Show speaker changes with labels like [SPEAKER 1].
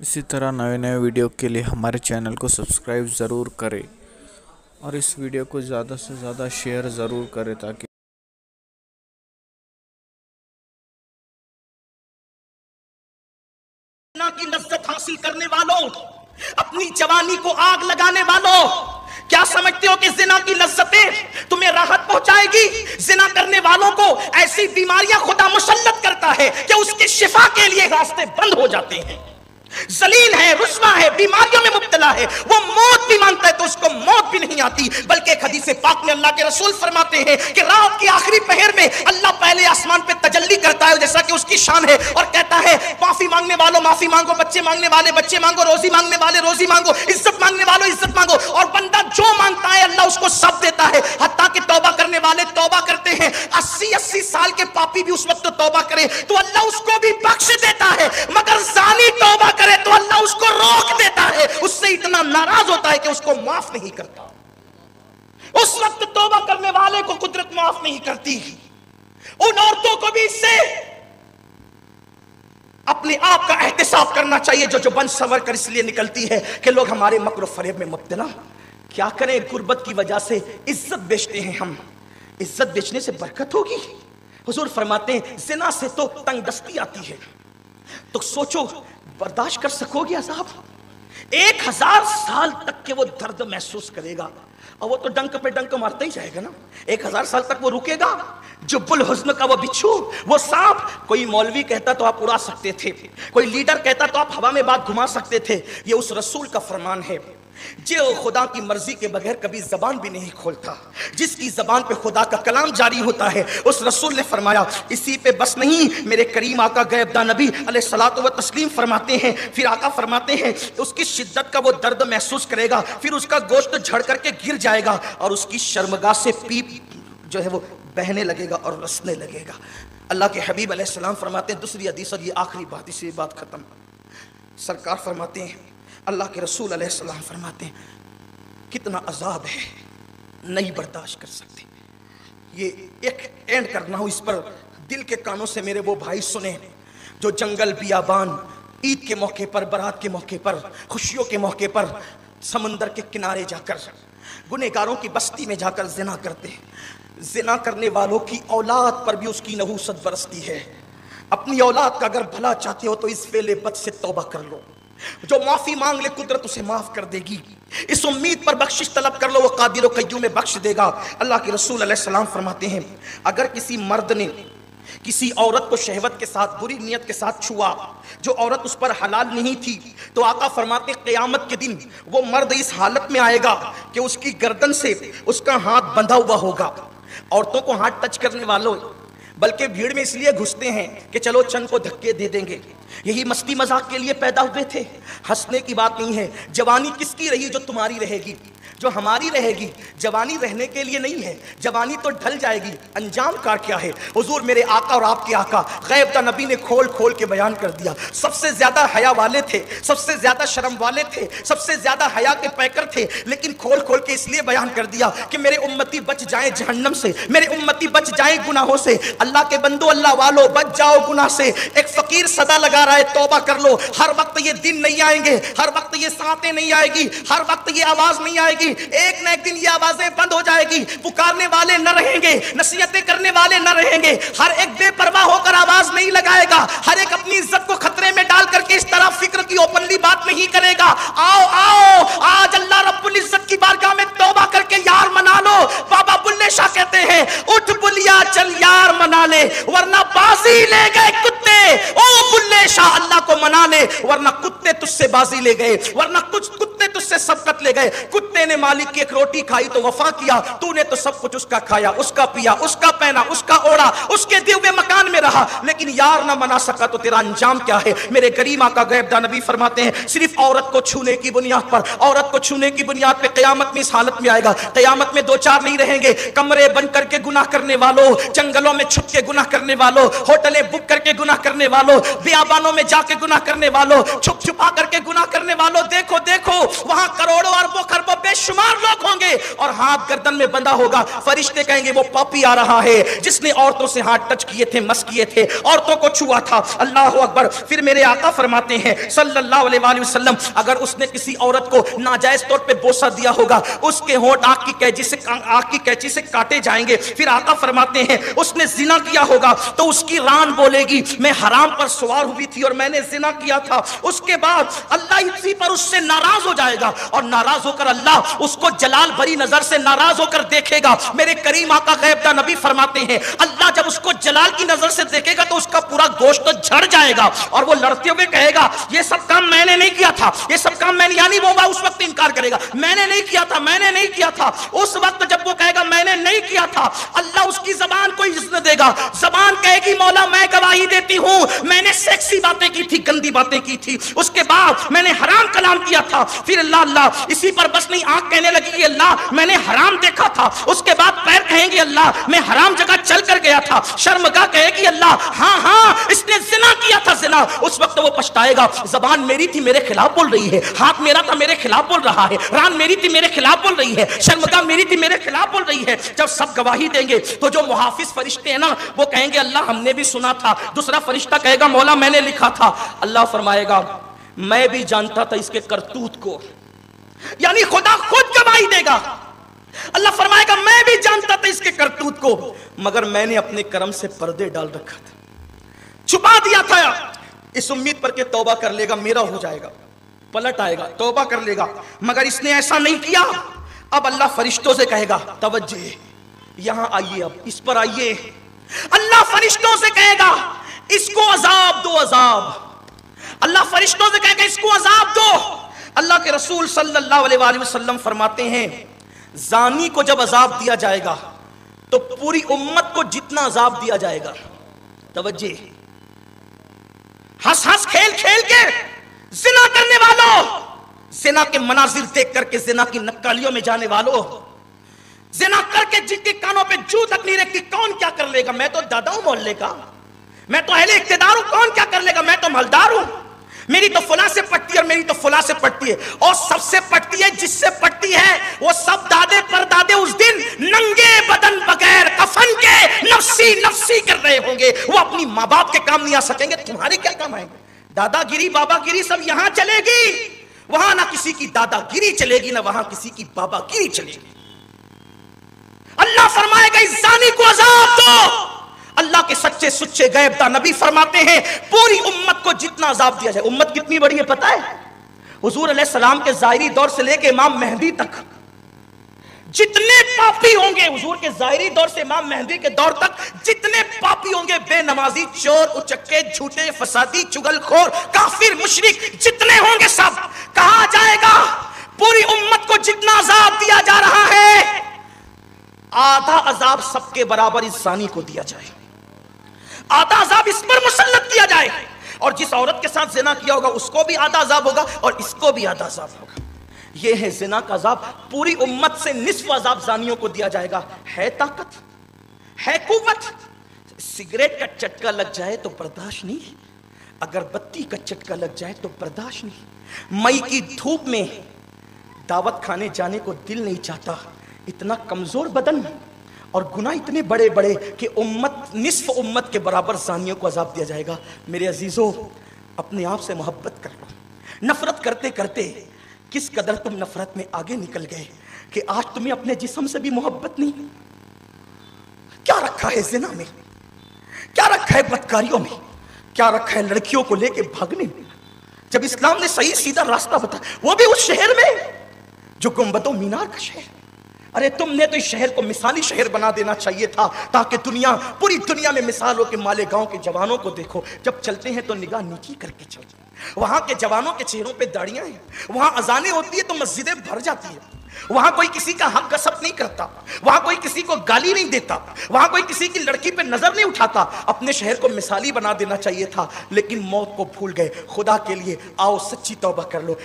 [SPEAKER 1] इसी तरह नए नए वीडियो के लिए हमारे चैनल को सब्सक्राइब ज़रूर करें और इस वीडियो को ज़्यादा से ज़्यादा शेयर ज़रूर करें ताकि
[SPEAKER 2] की लज्जत हासिल करने वालों, अपनी जवानी को आग लगाने वालों, क्या समझते हो कि जिना की लज्जतें तुम्हें राहत पहुंचाएगी? जिना करने वालों को ऐसी बीमारियां खुदा मुसल्लत करता है कि उसके शिफा के लिए रास्ते बंद हो जाते हैं। जलील है, रुस्वा है, बीमारियों में मुब्तला है, वो मौत भी मांगता है तो उसको मौत भी नहीं आती। बल्कि एक हदीस पाक में अल्लाह के रसूल फरमाते हैं कि रात की आखिरी पहर में अल्लाह पहले आसमान पे तजल्ली करता है जैसा कि उसकी शान है और कहता है माफी मांगने वालों माफी मांगो, बच्चे मांगने वाले बच्चे मांगो, रोजी मांगने वाले रोजी मांगो, इज्जत मांगने वालों इज्जत मांगो। और बंदा जो मांगता है अल्लाह उसको सब देता है। हत्ता कि तौबा करने वाले तौबा करते हैं, 80-80 साल के पापी भी उस वक्त तौबा करे तो अल्लाह उसको भी बख्श देता है, मगर जानी तौबा करे तो अल्लाह उसको रोक देता है, उससे इतना नाराज होता है कि उसको माफ नहीं करता। उस वक्त तौबा करने वाले को कुदरत माफ नहीं करती। उन औरतों को भी इससे अपने आप का एहतिसाब करना चाहिए जो बन सवर कर इसलिए निकलती है कि लोग हमारे मकर फरेब में मुब्तला। क्या करें, गुर्बत की वजह से इज्जत बेचते हैं हम। इज्जत बेचने से बरकत होगी? हुजूर फरमाते हैं जिना से तो तंगदस्ती आती है, तो सोचो बर्दाश्त कर सकोगे अज़ाब? 1000 साल तक के वो दर्द महसूस करेगा और वो तो डंक पे डंक मारता ही जाएगा ना। 1000 साल तक वो रुकेगा। जुब्बुल हुस्न का वो बिच्छू, वो सांप, कोई मौलवी कहता तो आप उड़ा सकते थे, कोई लीडर कहता तो आप हवा में बात घुमा सकते थे। ये उस रसूल का फरमान है जो खुदा की मर्जी के बगैर कभी जबान भी नहीं खोलता, जिसकी जबान पे खुदा का कलाम जारी होता है। उस रसूल ने फरमाया इसी पे बस नहीं, मेरे करीम आका गैबदा नबी अलैहिस्सलातु व तस्लीम फरमाते हैं, फिर आका फरमाते हैं उसकी शिद्दत का वो दर्द महसूस करेगा, फिर उसका गोश्त झड़ करके गिर जाएगा और उसकी शर्मगाह से पीप जो है वो बहने लगेगा और रसने लगेगा। अल्लाह के हबीब अलैहिस्सलाम फरमाते हैं, दूसरी हदीस और ये आखिरी बात, इसी बात खत्म। सरकार फरमाते हैं, अल्लाह के रसूल अलैहिस्सलाम फरमाते हैं कितना अजाब है, नहीं बर्दाश्त कर सकते। ये एक एंड करना हो, इस पर दिल के कानों से मेरे वो भाई सुने जो जंगल बियाबान ईद के मौके पर, बारात के मौके पर, खुशियों के मौके पर समंदर के किनारे जाकर गुनहगारों की बस्ती में जाकर जिना करते हैं। जिना करने वालों की औलाद पर भी उसकी नहूसत बरसती है। अपनी औलाद का अगर भला चाहते हो तो इस फेले बद से तौबा कर लो। जो माफी मांग ले कुदरत उसे माफ कर देगी। इस उम्मीद पर बख्शिश तलब कर लो, वो कादिर व कय्यूम में बख्श देगा। अल्लाह के रसूल अलैहिस्सलाम फरमाते हैं अगर किसी मर्द ने किसी औरत को शहवत के साथ, बुरी नियत के साथ छुआ, जो औरत उस पर हलाल नहीं थी, तो आका फरमाते क़यामत के दिन वो मर्द इस हालत में आएगा कि उसकी गर्दन से उसका हाथ बंधा हुआ होगा। औरतों को हाथ टच करने वालों बल्कि भीड़ में इसलिए घुसते हैं कि चलो चंद को धक्के दे देंगे, यही मस्ती मजाक के लिए पैदा हुए थे। हंसने की बात नहीं है। जवानी किसकी रही? जो तुम्हारी रहेगी, जो हमारी रहेगी। जवानी रहने के लिए नहीं है, जवानी तो ढल जाएगी। अंजाम का क्या है? हुजूर मेरे आका और आपके आका गैब दा नबी ने खोल खोल के बयान कर दिया। सबसे ज्यादा हया वाले थे, सबसे ज्यादा शर्म वाले थे, सबसे ज्यादा हया के पैकर थे, लेकिन खोल खोल के इसलिए बयान कर दिया कि मेरे उम्मती बच जाए जहन्नम से, मेरे उम्मती बच जाए गुनाहों से। अल्लाह के बंदो, अल्लाह वालों, बच जाओ गुनाह से। एक फकीर सदा लगा रहा है तौबा कर लो। हर वक्त ये दिन नहीं आएंगे, हर वक्त ये सातें नहीं आएगी, हर वक्त ये आवाज नहीं आएगी। एक न एक दिन ये आवाजें बंद हो जाएगी। पुकारने वाले न रहेंगे, नसीहतें करने वाले न रहेंगे। हर एक बेपरवाह होकर आवाज नहीं लगाएगा, हर एक अपनी इज्जत को खतरे में डाल करके इस तरह फिक्र की ओपनली बात नहीं करेगा। आओ आओ, आज अल्लाह रब्बुल इज्जत की बारगाह में तौबा करके यार मना लो। बाबा बुल्ले शाह कहते हैं उठ बुलिया चल यार मना ले, वरना बाजी ले गए कुत्ते। ओ बुल्ले शाह, अल्लाह को मना ले वरना कुत्ते तुझसे बाजी ले गए, वरना कुछ कुत्ते तुझसे सबकत ले गए। कुत्ते ने मालिक की एक रोटी खाई तो वफा किया, तूने तो सब कुछ उसका खाया, उसका पिया, उसका पहना, उसका ओढ़ा, उसके दिए हुए मकान में रहा, लेकिन यार ना मना सका तो तेरा अंजाम क्या है? मेरे करीम आका गैबदा नबी फरमाते हैं सिर्फ औरत को छूने की बुनियाद पर, औरत को छूने की बुनियाद पे क़यामत में इस हालत में आएगा। क़यामत में दो चार नहीं रहेंगे, कमरे बंद करके गुनाह करने वालों, जंगलों में छुप के गुनाह करने वालों, होटलें बुक करके गुनाह करने वालों, बियाबानों में जाके गुनाह करने वालों, छुप छुपा करके गुनाह करने वालों, देखो देखो वहां करोड़ों अरबों खरबों बेशुमार लोग होंगे और हाथ गर्दन में बंधा होगा। फरिश्ते कहेंगे वो पापी आ रहा है जिसने औरतों से हाथ टच किए थे, मस किए थे, औरतों को छुआ था। अल्लाह अकबर। फिर मेरे आका फरमाते हैं सल्लल्लाहु अलैहि वसल्लम, अगर उसने किसी औरत को नाजायज तौर पे बोसा दिया होगा, उसके होंठ आग की कैंची से काटे जाएंगे। फिर आका फरमाते हैं उसने जिना किया होगा तो उसकी रान बोलेगी मैं हराम पर सवार हुई थी और मैंने जिना किया था। उसके बाद अल्लाह इसी पर उससे नाराज हो जाएगा और नाराज होकर अल्लाह उसको जलाल भरी नजर से नाराज होकर देखेगा। मेरे करीम आका गैबदा नबी फरमाते हैं अल्लाह जब उसको जलाल की नजर से देखेगा तो उसका पूरा गोश्त तो झड़ जाएगा और वो लड़ते हुए कहेगा ये सब काम मैंने नहीं किया था, ये सब काम मैंने, यानी वो उस वक्त इनकार करेगा मैंने नहीं किया था, मैंने नहीं किया था। उस वक्त जब वो कहेगा मैंने नहीं किया था, अल्लाह उसकी जबान को इज्जत देगा। जबान कहेगी मौला मैं गवाही देती हूं मैंने सेक्सी बातें की थी, गंदी बातें की थी, उसके बाद मैंने हराम कलाम किया था। फिर अल्लाह इसी पर बस नहीं, आंख कहने लगी कि अल्लाह मैंने हराम देखा था। उसके बाद पैर कहेंगे अल्लाह मैं हराम जगह चल कर गया था। शर्मगाह कहेगी अल्लाह हाँ इसने जिना किया था, जिना। उस वक्त वो पछताएगा जबान मेरी थी मेरे खिलाफ बोल रही है, हाथ मेरा था मेरे खिलाफ बोल रहा है, रान मेरी थी मेरे खिलाफ बोल रही है, शर्मगाह मेरी थी मेरे खिलाफ बोल रही है। जब सब गवाही देंगे तो जो मुहाफिज फरिश्ते हैं ना वो कहेंगे अल्लाह हमने भी सुना था। दूसरा फरिश्ता कहेगा मौला मैंने लिखा था। अल्लाह फरमाएगा मैं भी जानता था इसके करतूत को, यानी खुदा खुद गवाही देगा। अल्लाह फरमाएगा मैं भी जानता था इसके करतूत को, मगर मैंने अपने कर्म से पर्दे डाल रखा था, छुपा दिया था, इस उम्मीद पर के तौबा कर लेगा मेरा हो जाएगा, पलट आएगा, तौबा कर लेगा, मगर इसने ऐसा नहीं किया। अब अल्लाह फरिश्तों से कहेगा तवज्जे यहां आइए, अब इस पर आइए। अल्लाह फरिश्तों से कहेगा इसको अजाब दो, अजाब। अल्लाह फरिश्तों से कहेगा इसको अजाब दो। अल्लाह के रसूल सल्लल्लाहु अलैहि वसल्लम फरमाते हैं जानी को जब अजाब दिया जाएगा तो पूरी उम्मत को जितना अजाब दिया जाएगा, तवज्जे, हंस हंस खेल खेल के जिना करने वालों, जिना के मनाजिर देख करके जिना की नक्कालियों में जाने वालों, जिना करके जिनके कानों पे जू तक नहीं रखती, कौन क्या कर लेगा, मैं तो दादा हूं मोहल्ले का, मैं तो अहले इक्तिदार हूं, कौन क्या कर लेगा, मैं तो मालदार हूं, मेरी तो फुला से पटती है और मेरी तो फुला से पटती है, और सबसे पटती है जिससे पटती है वो सब दादे परदादे उस दिन नंगे बदन बगैर कफन के नफसी नफसी कर रहे होंगे। वो अपनी माँ बाप के काम नहीं आ सकेंगे, तुम्हारे क्या काम आएंगे। दादागिरी बाबागिरी सब यहां चलेगी, वहां ना किसी की दादागिरी चलेगी ना वहां किसी की बाबागिरी चलेगी। अल्लाह फरमाएगा इस जानी को अजाब दो। अल्लाह के सच्चे सुच्चे गैबदा नबी फरमाते हैं पूरी उम्मत को जितना अजाब दिया जाए। उम्मत कितनी बड़ी है पता है? हुजूर अलैहिस्सलाम के ज़ाहिरी दौर से लेके इमाम मेहदी तक जितने पापी होंगे, हुजूर के ज़ाहिरी दौर से इमाम मेहदी के दौर तक जितने पापी होंगे, बेनमाजी, चोर, उचक्के, झूठे, फसादी, चुगलखोर, काफिर, मुशरिक जितने होंगे सब कहा जाएगा पूरी उम्मत को जितना अजाब दिया जा रहा है आधा अजाब सबके बराबर इस जानी को दिया जाए, आधा अजाब इस पर मुसल्लत किया जाए, और जिस औरत के साथ जिना किया होगा उसको भी आधा अजाब होगा और इसको भी आधा अजाब होगा। यह है जिना का अजाब। पूरी उम्मत से निस्फ अजाब जानियों को दिया जाएगा। है ताकत, है कुव्वत, सिगरेट का चटका लग जाए तो बर्दाश्त नहीं, अगरबत्ती का चटका लग जाए तो बर्दाश्त नहीं, मई की धूप में दावत खाने जाने को दिल नहीं चाहता, इतना कमजोर बदन और गुनाह इतने बड़े बड़े कि उम्मत, निस्फ उम्मत के बराबर जानियों को अजाब दिया जाएगा। मेरे अजीजों अपने आप से मोहब्बत कर लो। नफरत करते करते किस कदर तुम नफरत में आगे निकल गए कि आज तुम्हें अपने जिस्म से भी मोहब्बत नहीं। क्या रखा है जिना में, क्या रखा है बदकारियों में, क्या रखा है लड़कियों को लेके भागने में, जब इस्लाम ने सही सीधा रास्ता बताया, वो भी उस शहर में जो गुंबदों मीनार का शहर। अरे तुमने तो इस शहर को मिसाली शहर बना देना चाहिए था ताकि दुनिया, पूरी दुनिया में मिसाल हो कि मालेगांव के जवानों को देखो, जब चलते हैं तो निगाह नीची करके चलते हैं, वहां के जवानों के चेहरों पे दाढ़ियां हैं, वहां अजानें होती है तो मस्जिदें भर जाती है, वहां कोई किसी का हक गसब नहीं करता, वहां कोई किसी को गाली नहीं देता, वहां कोई किसी की लड़की पे नजर नहीं उठाता। अपने शहर को मिसाली बना देना चाहिए था, लेकिन मौत को भूल गए। खुदा के लिए आओ सच्ची तौबा कर लो।